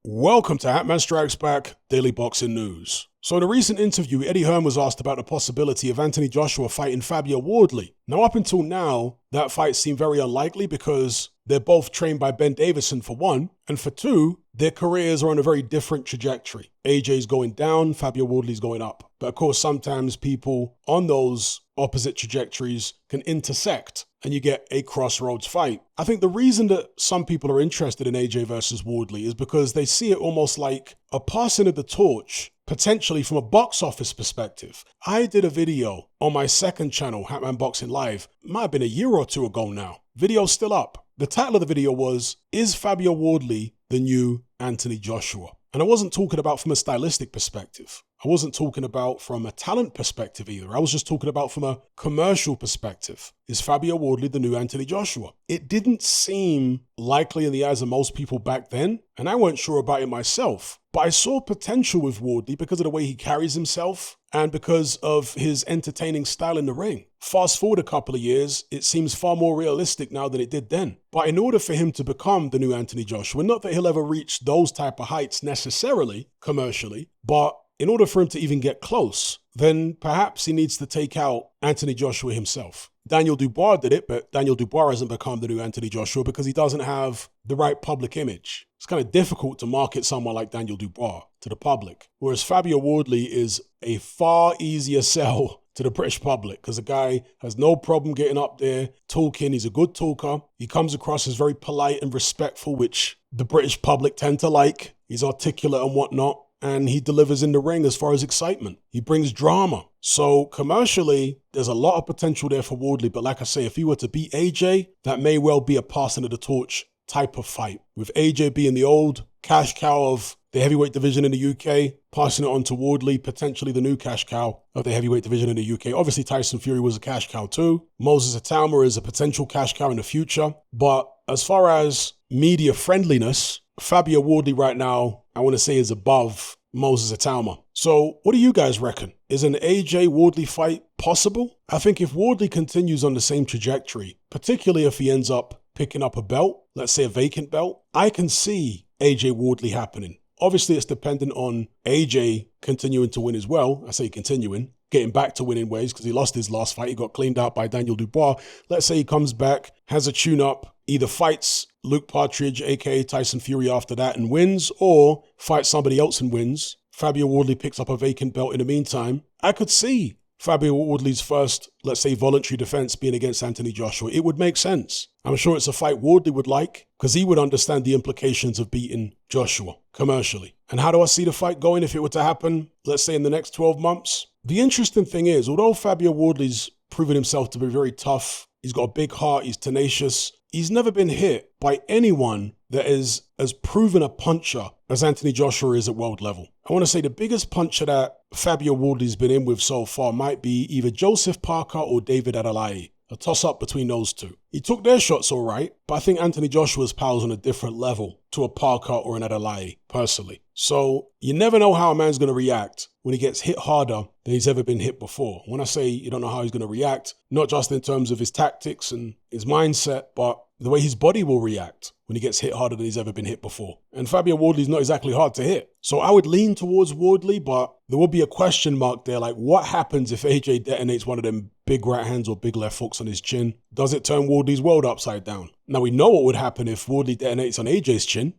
Welcome to Hatman Strikes Back Daily Boxing News. So in a recent interview, Eddie Hearn was asked about the possibility of Anthony Joshua fighting Fabio Wardley. Now up until now, that fight seemed very unlikely because they're both trained by Ben Davison for one, and for two, their careers are on a very different trajectory. AJ's going down, Fabio Wardley's going up. But of course, sometimes people on those opposite trajectories can intersect and you get a crossroads fight. I think the reason that some people are interested in AJ versus Wardley is because they see it almost like a passing of the torch, potentially from a box office perspective. I did a video on my second channel, Hatman Boxing Live, might have been a year or two ago now. Video's still up. The title of the video was, "Is Fabio Wardley the new Anthony Joshua?" And I wasn't talking about from a stylistic perspective. I wasn't talking about from a talent perspective either. I was just talking about from a commercial perspective. Is Fabio Wardley the new Anthony Joshua? It didn't seem likely in the eyes of most people back then, and I weren't sure about it myself. But I saw potential with Wardley because of the way he carries himself and because of his entertaining style in the ring. Fast forward a couple of years, it seems far more realistic now than it did then. But in order for him to become the new Anthony Joshua, not that he'll ever reach those type of heights necessarily, commercially, but in order for him to even get close, then perhaps he needs to take out Anthony Joshua himself. Daniel Dubois did it, but Daniel Dubois hasn't become the new Anthony Joshua because he doesn't have the right public image. It's kind of difficult to market someone like Daniel Dubois to the public, whereas Fabio Wardley is a far easier sell to the British public because the guy has no problem getting up there, talking. He's a good talker. He comes across as very polite and respectful, which the British public tend to like. He's articulate and whatnot. And he delivers in the ring as far as excitement. He brings drama. So commercially, there's a lot of potential there for Wardley. But like I say, if he were to beat AJ, that may well be a passing of the torch type of fight. With AJ being the old cash cow of the heavyweight division in the UK, passing it on to Wardley, potentially the new cash cow of the heavyweight division in the UK. Obviously, Tyson Fury was a cash cow too. Moses Atama is a potential cash cow in the future. But as far as media friendliness, Fabio Wardley right now, I want to say, is above Moses Atama. So what do you guys reckon? Is an AJ Wardley fight possible? I think if Wardley continues on the same trajectory, particularly if he ends up picking up a belt, let's say a vacant belt, I can see AJ Wardley happening. Obviously, it's dependent on AJ continuing to win as well. I say continuing, getting back to winning ways because he lost his last fight. He got cleaned out by Daniel Dubois. Let's say he comes back, has a tune-up, either fights Luke Partridge, aka Tyson Fury after that and wins, or fights somebody else and wins. Fabio Wardley picks up a vacant belt in the meantime. I could see Fabio Wardley's first, let's say, voluntary defense being against Anthony Joshua. It would make sense. I'm sure it's a fight Wardley would like because he would understand the implications of beating Joshua commercially. And how do I see the fight going if it were to happen, let's say, in the next 12 months? The interesting thing is, although Fabio Wardley's proven himself to be very tough, he's got a big heart, he's tenacious, he's never been hit by anyone that is as proven a puncher as Anthony Joshua is at world level. I want to say the biggest puncher that Fabio Wardley's been in with so far might be either Joseph Parker or David Adelaide. A toss-up between those two. He took their shots all right, but I think Anthony Joshua's power's on a different level to a Parker or an Adelaide, personally. So you never know how a man's going to react when he gets hit harder than he's ever been hit before. When I say you don't know how he's going to react, not just in terms of his tactics and his mindset, but the way his body will react when he gets hit harder than he's ever been hit before. And Fabio Wardley's not exactly hard to hit. So I would lean towards Wardley, but there would be a question mark there, like what happens if AJ detonates one of them big right hands or big left hooks on his chin? Does it turn Wardley's world upside down? Now we know what would happen if Wardley detonates on AJ's chin.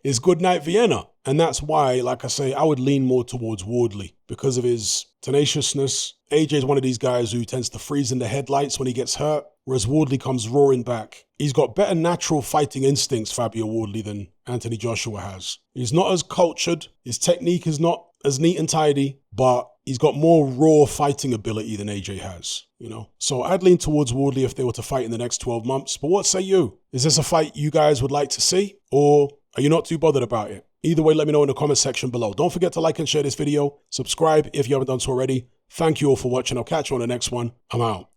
It's good night Vienna. And that's why, like I say, I would lean more towards Wardley because of his tenaciousness. AJ's one of these guys who tends to freeze in the headlights when he gets hurt, whereas Wardley comes roaring back. He's got better natural fighting instincts, Fabio Wardley, than Anthony Joshua has. He's not as cultured. His technique is not as neat and tidy, but he's got more raw fighting ability than AJ has, you know? So I'd lean towards Wardley if they were to fight in the next 12 months. But what say you? Is this a fight you guys would like to see? Or are you not too bothered about it? Either way, let me know in the comment section below. Don't forget to like and share this video. Subscribe if you haven't done so already. Thank you all for watching. I'll catch you on the next one. I'm out.